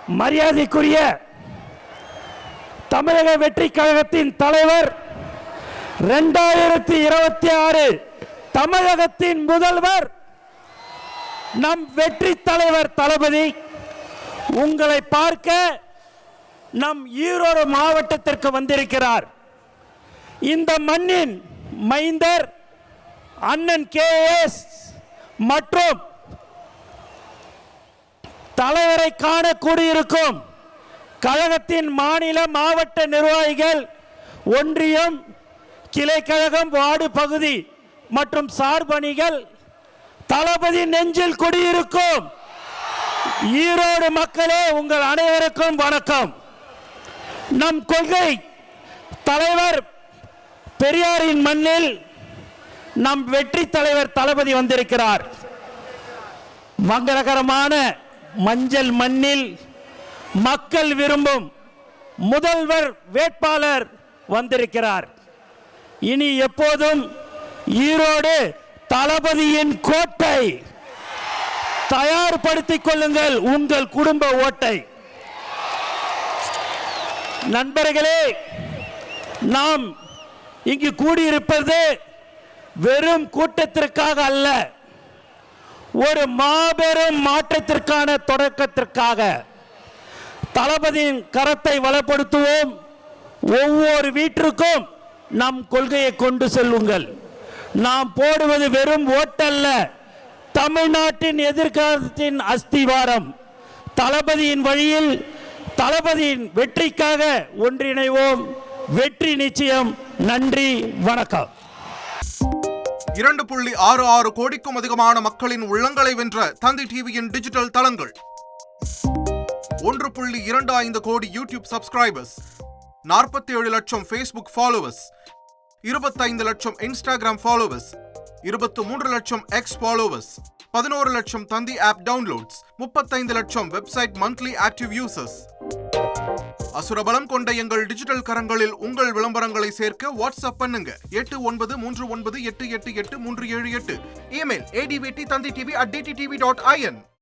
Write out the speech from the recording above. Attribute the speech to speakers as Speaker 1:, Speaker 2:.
Speaker 1: மரியாதைக்குரிய தமிழக வெற்றி கழகத்தின் தலைவர், 2026 தமிழகத்தின் முதல்வர், நம் வெற்றி தலைவர் தளபதி உங்களை பார்க்க நம் ஈரோடு மாவட்டத்திற்கு வந்திருக்கிறார். இந்த மண்ணின் மைந்தர் அண்ணன் கேஎஸ் மற்றும் தலைவரை காண கூடியிருக்கும் கழகத்தின் மாநில மாவட்ட நிர்வாகிகள், ஒன்றியம், கிளை கழகம், வார்டு பகுதி மற்றும் சார்பணிகள், தளபதி நெஞ்சில் குடியிருக்கும் ஈரோடு மக்களே, உங்கள் அனைவருக்கும் வணக்கம். நம் கொள்கை தலைவர் பெரியாரின் மண்ணில் நம் வெற்றி தலைவர் தளபதி வந்திருக்கிறார். மங்களகரமான மஞ்சள் மண்ணில் மக்கள் விரும்பும் முதல்வர் வேட்பாளர் வந்திருக்கிறார். இனி எப்போதும் ஈரோடு தளபதியின் கோட்டை. தயார்படுத்திக் கொள்ளுங்கள் உங்கள் குடும்ப ஓட்டை. நண்பர்களே, நாம் இங்கு கூடியிருப்பது வெறும் கூட்டத்திற்காக அல்ல, ஒரு மாபெரும் மாற்றத்திற்கான தொடக்கத்திற்காக. தளபதியின் கரத்தை வளப்படுத்துவோம். ஒவ்வொரு வீட்டிற்கும் நம் கொள்கையை கொண்டு செல்லுங்கள். நாம் போடுவது வெறும் ஓட்டல்ல, தமிழ்நாட்டின் எதிர்காலத்தின் அஸ்திவாரம். தளபதியின் வழியில், தளபதியின் வெற்றிக்காக ஒன்றிணைவோம். வெற்றி நிச்சயம். நன்றி, வணக்கம்.
Speaker 2: 2.66 கோடிக்கும் அதிகமான மக்களின் உள்ளங்களை வென்ற தந்தி டிவியின் டிஜிட்டல் தளங்கள், 1.25 கோடி யூடியூப் சப்ஸ்கிரைபர்ஸ், 47 லட்சம் ஃபேஸ்புக் ஃபாலோவர்ஸ், 25 லட்சம் இன்ஸ்டாகிராம் ஃபாலோவர்ஸ், 23 லட்சம் எக்ஸ் ஃபாலோவர்ஸ், 11 லட்சம் தந்தி ஆப் டவுன்லோட்ஸ், 35 லட்சம் வெப்சைட் மந்த்லி ஆக்டிவ் யூசர்ஸ். அசுரபலம் கொண்ட எங்கள் டிஜிட்டல் கரங்களில் உங்கள் விளம்பரங்களை சேர்க்க வாட்ஸ்அப் பண்ணுங்க 8939888378. Email advtthanditv@dttv.in.